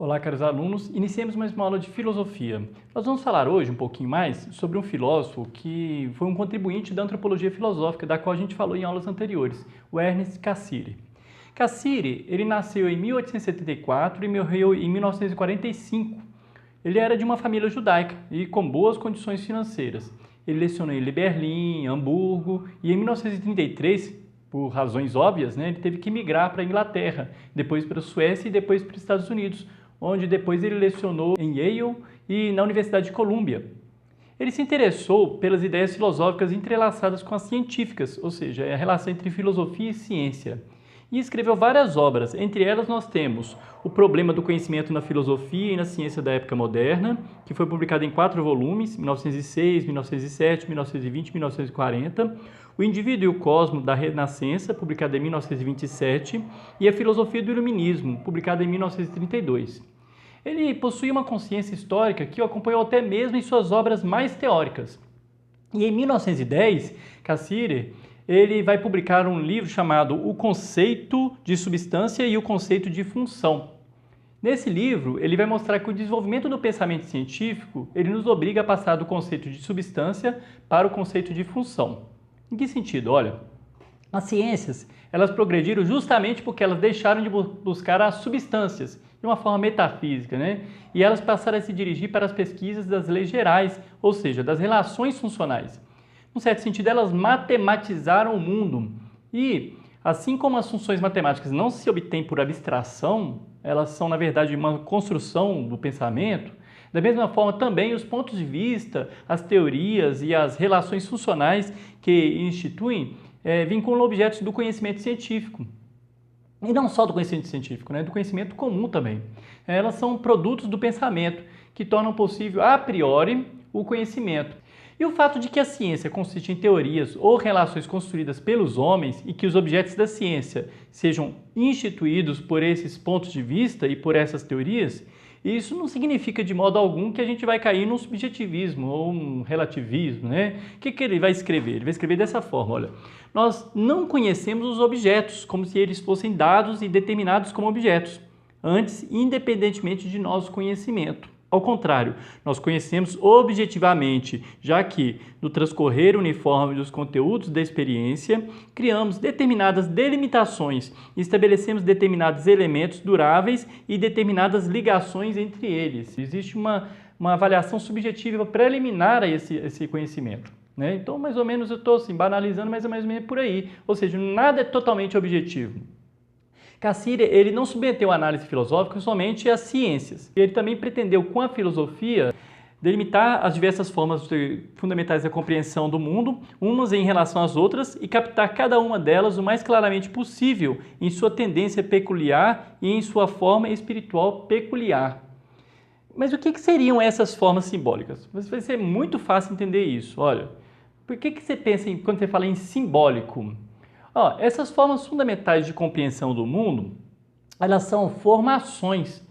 Olá, caros alunos. Iniciemos mais uma aula de filosofia. Nós vamos falar hoje um pouquinho mais sobre um filósofo que foi um contribuinte da antropologia filosófica, da qual a gente falou em aulas anteriores, o Ernest Cassirer. Cassirer, ele nasceu em 1874 e morreu em 1945. Ele era de uma família judaica e com boas condições financeiras. Ele lecionou em Berlim, Hamburgo e em 1933, por razões óbvias, ele teve que migrar para a Inglaterra, depois para a Suécia e depois para os Estados Unidos, onde depois ele lecionou em Yale e na Universidade de Columbia. Ele se interessou pelas ideias filosóficas entrelaçadas com as científicas, ou seja, a relação entre filosofia e ciência. E escreveu várias obras, entre elas nós temos O Problema do Conhecimento na Filosofia e na Ciência da Época Moderna, que foi publicado em 4 volumes, 1906, 1907, 1920 e 1940, O Indivíduo e o Cosmo da Renascença, publicado em 1927, e A Filosofia do Iluminismo, publicado em 1932. Ele possuía uma consciência histórica que o acompanhou até mesmo em suas obras mais teóricas. E em 1910, Cassirer ele vai publicar um livro chamado O Conceito de Substância e o Conceito de Função. Nesse livro, ele vai mostrar que o desenvolvimento do pensamento científico ele nos obriga a passar do conceito de substância para o conceito de função. Em que sentido? Olha, as ciências elas progrediram justamente porque elas deixaram de buscar as substâncias de uma forma metafísica, E elas passaram a se dirigir para as pesquisas das leis gerais, ou seja, das relações funcionais. Num certo sentido, elas matematizaram o mundo. E, assim como as funções matemáticas não se obtêm por abstração, elas são, na verdade, uma construção do pensamento, da mesma forma também os pontos de vista, as teorias e as relações funcionais que instituem vinculam objetos do conhecimento científico. E não só do conhecimento científico, do conhecimento comum também. Elas são produtos do pensamento que tornam possível, a priori, o conhecimento. E o fato de que a ciência consiste em teorias ou relações construídas pelos homens e que os objetos da ciência sejam instituídos por esses pontos de vista e por essas teorias, isso não significa de modo algum que a gente vai cair num subjetivismo ou um relativismo, O que ele vai escrever? Ele vai escrever dessa forma, olha, nós não conhecemos os objetos como se eles fossem dados e determinados como objetos, antes, independentemente de nosso conhecimento. Ao contrário, nós conhecemos objetivamente, já que, no transcorrer uniforme dos conteúdos da experiência, criamos determinadas delimitações e estabelecemos determinados elementos duráveis e determinadas ligações entre eles. Existe uma avaliação subjetiva preliminar a esse conhecimento. Então, mais ou menos, eu estou banalizando, mas é mais ou menos por aí. Ou seja, nada é totalmente objetivo. Cassirer, ele não submeteu a análise filosófica somente às ciências. Ele também pretendeu, com a filosofia, delimitar as diversas formas fundamentais da compreensão do mundo, umas em relação às outras, e captar cada uma delas o mais claramente possível em sua tendência peculiar e em sua forma espiritual peculiar. Mas o que seriam essas formas simbólicas? Vai ser muito fácil entender isso. Olha, por que você pensa quando você fala em simbólico? Essas formas fundamentais de compreensão do mundo, elas são formações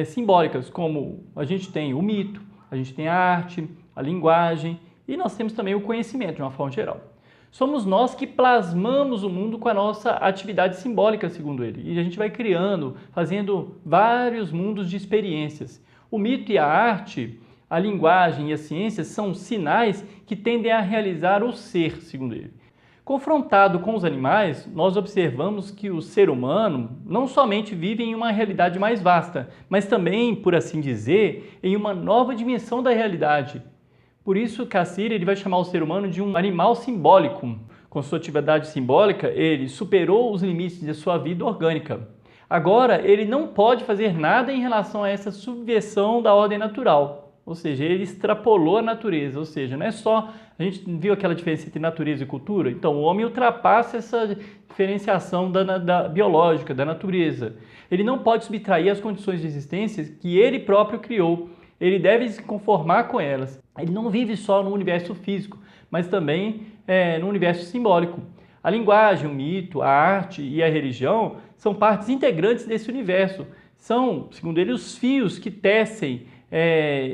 simbólicas, como a gente tem o mito, a gente tem a arte, a linguagem e nós temos também o conhecimento de uma forma geral. Somos nós que plasmamos o mundo com a nossa atividade simbólica, segundo ele, e a gente vai criando, fazendo vários mundos de experiências. O mito e a arte, a linguagem e a ciência são sinais que tendem a realizar o ser, segundo ele. Confrontado com os animais, nós observamos que o ser humano não somente vive em uma realidade mais vasta, mas também, por assim dizer, em uma nova dimensão da realidade. Por isso, Cassirer ele vai chamar o ser humano de um animal simbólico. Com sua atividade simbólica, ele superou os limites de sua vida orgânica. Agora, ele não pode fazer nada em relação a essa subversão da ordem natural. Ou seja, ele extrapolou a natureza, ou seja, não é só... A gente viu aquela diferença entre natureza e cultura? Então, o homem ultrapassa essa diferenciação da biológica, da natureza. Ele não pode subtrair as condições de existência que ele próprio criou. Ele deve se conformar com elas. Ele não vive só no universo físico, mas também no universo simbólico. A linguagem, o mito, a arte e a religião são partes integrantes desse universo. São, segundo ele, os fios que tecem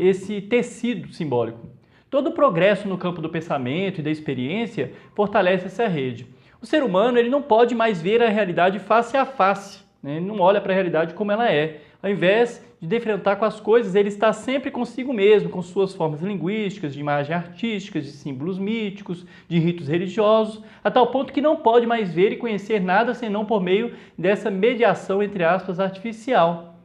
esse tecido simbólico. Todo o progresso no campo do pensamento e da experiência fortalece essa rede. O ser humano ele não pode mais ver a realidade face a face, Ele não olha para a realidade como ela é. Ao invés de defrontar com as coisas, ele está sempre consigo mesmo, com suas formas linguísticas, de imagens artísticas, de símbolos míticos, de ritos religiosos, a tal ponto que não pode mais ver e conhecer nada senão por meio dessa mediação, entre aspas, artificial.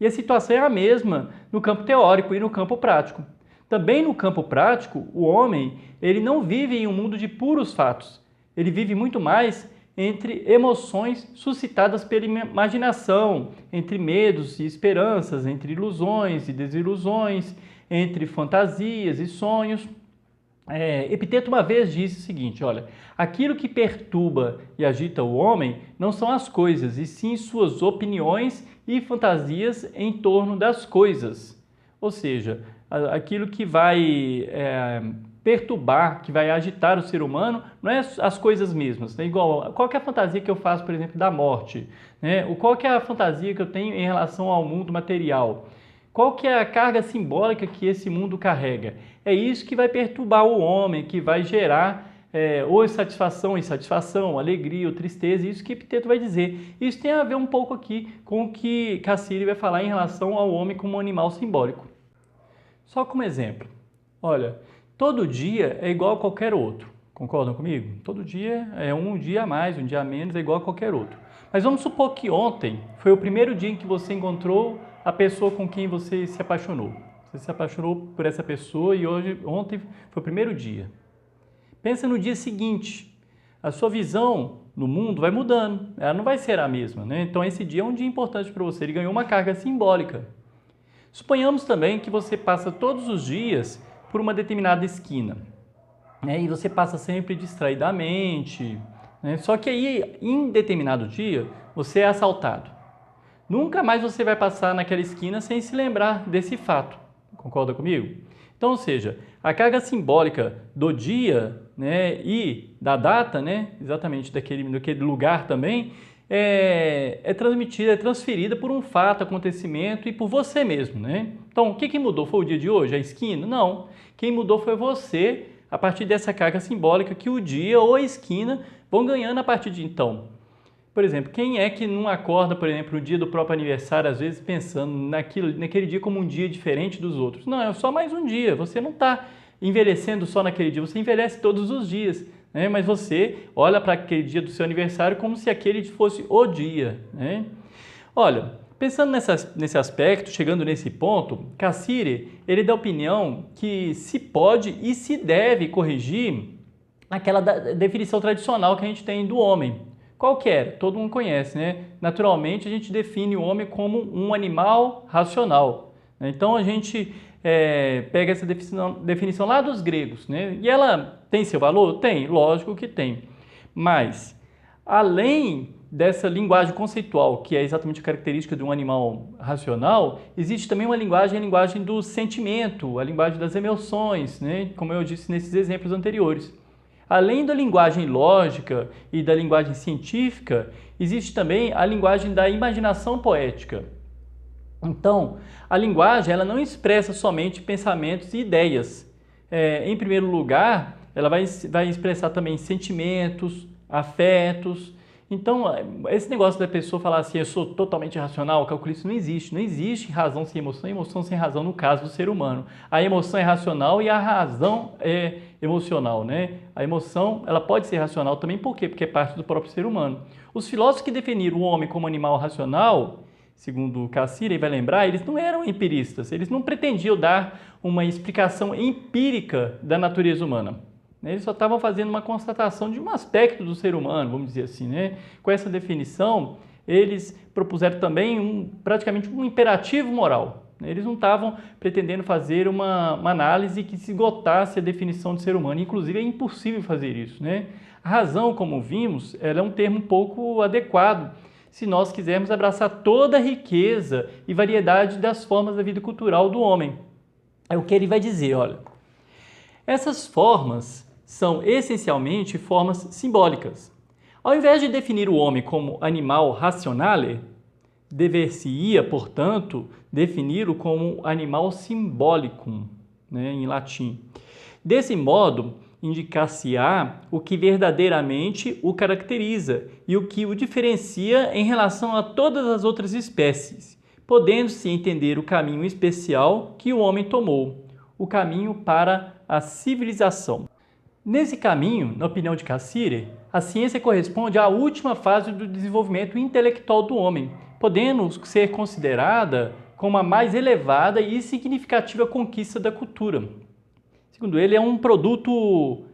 E a situação é a mesma no campo teórico e no campo prático. Também no campo prático, o homem ele não vive em um mundo de puros fatos. Ele vive muito mais entre emoções suscitadas pela imaginação, entre medos e esperanças, entre ilusões e desilusões, entre fantasias e sonhos. Epiteto uma vez disse o seguinte, olha, aquilo que perturba e agita o homem não são as coisas, e sim suas opiniões e fantasias em torno das coisas. Ou seja, aquilo que vai perturbar, que vai agitar o ser humano, não é as coisas mesmas, né? Igual, qual que é a fantasia que eu faço, por exemplo, da morte? Né? Qual que é a fantasia que eu tenho em relação ao mundo material? Qual que é a carga simbólica que esse mundo carrega? É isso que vai perturbar o homem, que vai gerar ou satisfação, insatisfação, alegria ou tristeza, isso que Epiteto vai dizer. Isso tem a ver um pouco aqui com o que Cassiri vai falar em relação ao homem como um animal simbólico. Só como exemplo, olha, todo dia é igual a qualquer outro, concordam comigo? Todo dia é um dia a mais, um dia a menos, é igual a qualquer outro. Mas vamos supor que ontem foi o primeiro dia em que você encontrou a pessoa com quem você se apaixonou. Você se apaixonou por essa pessoa e ontem foi o primeiro dia. Pensa no dia seguinte. A sua visão no mundo vai mudando. Ela não vai ser a mesma, né? Então esse dia é um dia importante para você. Ele ganhou uma carga simbólica. Suponhamos também que você passa todos os dias por uma determinada esquina, né? E você passa sempre distraidamente, né? Só que aí, em determinado dia, você é assaltado. Nunca mais você vai passar naquela esquina sem se lembrar desse fato. Concorda comigo? Então, ou seja, a carga simbólica do dia, né, e da data, né, exatamente daquele lugar também, é transmitida, é transferida por um fato, acontecimento e por você mesmo, né? Então, o que mudou? Foi o dia de hoje? A esquina? Não. Quem mudou foi você, a partir dessa carga simbólica que o dia ou a esquina vão ganhando a partir de então. Por exemplo, quem é que não acorda, por exemplo, no dia do próprio aniversário, às vezes pensando naquele dia como um dia diferente dos outros? Não, é só mais um dia. Você não está envelhecendo só naquele dia, você envelhece todos os dias, né? Mas você olha para aquele dia do seu aniversário como se aquele fosse o dia, né? Olha, pensando nesse aspecto, chegando nesse ponto, Cassiri, ele dá a opinião que se pode e se deve corrigir aquela definição tradicional que a gente tem do homem. Qual que é? Todo mundo conhece, né? Naturalmente, a gente define o homem como um animal racional, né? Então, a gente pega essa definição lá dos gregos, né? E ela tem seu valor? Tem, lógico que tem. Mas, além dessa linguagem conceitual, que é exatamente a característica de um animal racional, existe também uma linguagem, a linguagem do sentimento, a linguagem das emoções, né? Como eu disse nesses exemplos anteriores. Além da linguagem lógica e da linguagem científica, existe também a linguagem da imaginação poética. Então, a linguagem ela não expressa somente pensamentos e ideias. Em primeiro lugar, ela vai expressar também sentimentos, afetos. Então, esse negócio da pessoa falar assim, eu sou totalmente racional, calculista, não existe. Não existe razão sem emoção, emoção sem razão no caso do ser humano. A emoção é racional e a razão é emocional, né? A emoção, ela pode ser racional também, por quê? Porque é parte do próprio ser humano. Os filósofos que definiram o homem como animal racional, segundo Cassiri, vai lembrar, eles não eram empiristas, eles não pretendiam dar uma explicação empírica da natureza humana. Eles só estavam fazendo uma constatação de um aspecto do ser humano, vamos dizer assim, né? Com essa definição, eles propuseram também praticamente um imperativo moral. Eles não estavam pretendendo fazer uma análise que se esgotasse a definição de ser humano. Inclusive, é impossível fazer isso, né? A razão, como vimos, ela é um termo um pouco adequado se nós quisermos abraçar toda a riqueza e variedade das formas da vida cultural do homem. É o que ele vai dizer, olha. Essas formas são essencialmente formas simbólicas. Ao invés de definir o homem como animal rationale, dever-se-ia, portanto, defini-lo como animal symbolicum, né, em latim. Desse modo, indicar-se-á o que verdadeiramente o caracteriza e o que o diferencia em relação a todas as outras espécies. podendo-se entender o caminho especial que o homem tomou, o caminho para a civilização. Nesse caminho, na opinião de Cassirer, a ciência corresponde à última fase do desenvolvimento intelectual do homem, podendo ser considerada como a mais elevada e significativa conquista da cultura. Segundo ele, é um produto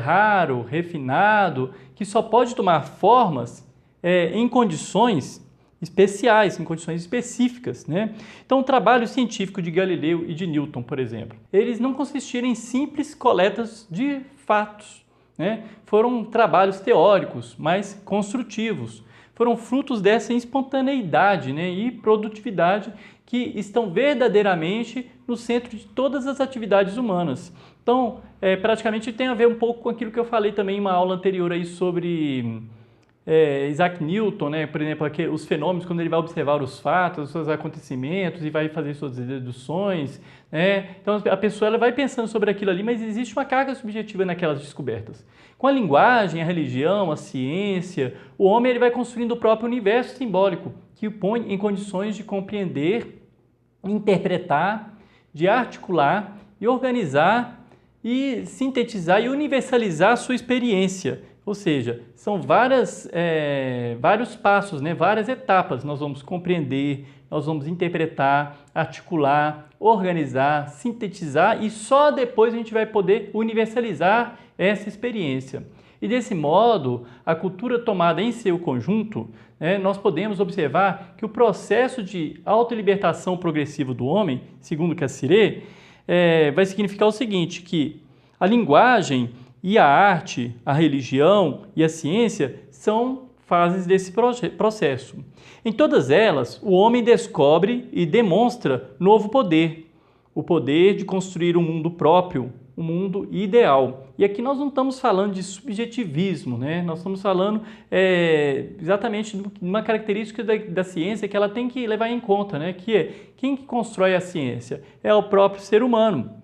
raro, refinado, que só pode tomar formas em condições especiais, em condições específicas, né? Então, o trabalho científico de Galileu e de Newton, por exemplo, eles não consistiram em simples coletas de fatos, né? Foram trabalhos teóricos, mas construtivos. Foram frutos dessa espontaneidade, né, e produtividade que estão verdadeiramente no centro de todas as atividades humanas. Então, praticamente tem a ver um pouco com aquilo que eu falei também em uma aula anterior aí sobre Isaac Newton, né? Por exemplo, os fenômenos, quando ele vai observar os fatos, os seus acontecimentos e vai fazer suas deduções, né? Então a pessoa ela vai pensando sobre aquilo ali, mas existe uma carga subjetiva naquelas descobertas. Com a linguagem, a religião, a ciência, o homem ele vai construindo o próprio universo simbólico, que o põe em condições de compreender, interpretar, de articular e organizar e sintetizar e universalizar a sua experiência. Ou seja, são vários passos, né? Várias etapas. Nós vamos compreender, nós vamos interpretar, articular, organizar, sintetizar e só depois a gente vai poder universalizar essa experiência. E desse modo, a cultura tomada em seu conjunto, né, nós podemos observar que o processo de autolibertação progressiva do homem, segundo Cassirer, vai significar o seguinte, que a linguagem e a arte, a religião e a ciência são fases desse processo. Em todas elas, o homem descobre e demonstra novo poder, o poder de construir um mundo próprio, um mundo ideal. E aqui nós não estamos falando de subjetivismo, né? Nós estamos falando exatamente de uma característica da ciência que ela tem que levar em conta, né? Que é quem que constrói a ciência? É o próprio ser humano.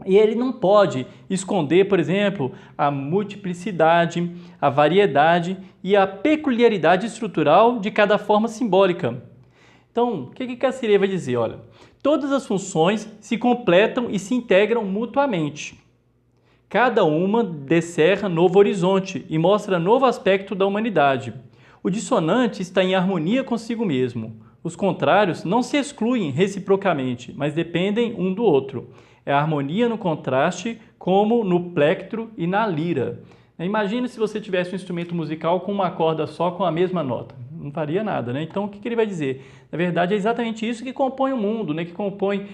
E ele não pode esconder, por exemplo, a multiplicidade, a variedade e a peculiaridade estrutural de cada forma simbólica. Então, o que Cassirer vai dizer? Olha, todas as funções se completam e se integram mutuamente. Cada uma descerra novo horizonte e mostra novo aspecto da humanidade. O dissonante está em harmonia consigo mesmo. Os contrários não se excluem reciprocamente, mas dependem um do outro. É a harmonia no contraste, como no plectro e na lira. Imagina se você tivesse um instrumento musical com uma corda só, com a mesma nota. Não faria nada, né? Então, o que ele vai dizer? Na verdade, é exatamente isso que compõe o mundo, né? Que compõe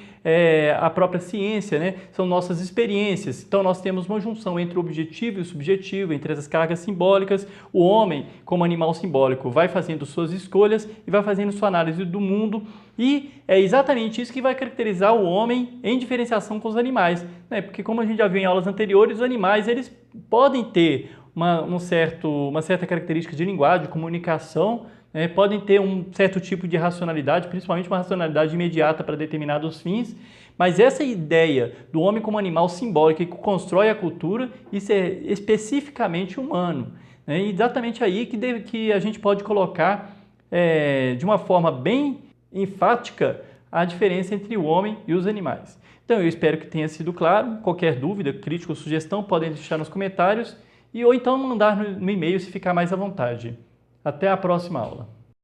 a própria ciência, né? São nossas experiências. Então, nós temos uma junção entre o objetivo e o subjetivo, entre essas cargas simbólicas. O homem, como animal simbólico, vai fazendo suas escolhas e vai fazendo sua análise do mundo. E é exatamente isso que vai caracterizar o homem em diferenciação com os animais, né? Porque, como a gente já viu em aulas anteriores, os animais eles podem ter uma certa característica de linguagem, de comunicação, né? Podem ter um certo tipo de racionalidade, principalmente uma racionalidade imediata para determinados fins, mas essa ideia do homem como animal simbólico que constrói a cultura, isso é especificamente humano, né? E exatamente aí que a gente pode colocar de uma forma bem enfática a diferença entre o homem e os animais. Então eu espero que tenha sido claro. Qualquer dúvida, crítica ou sugestão podem deixar nos comentários ou então mandar no e-mail se ficar mais à vontade. Até a próxima aula.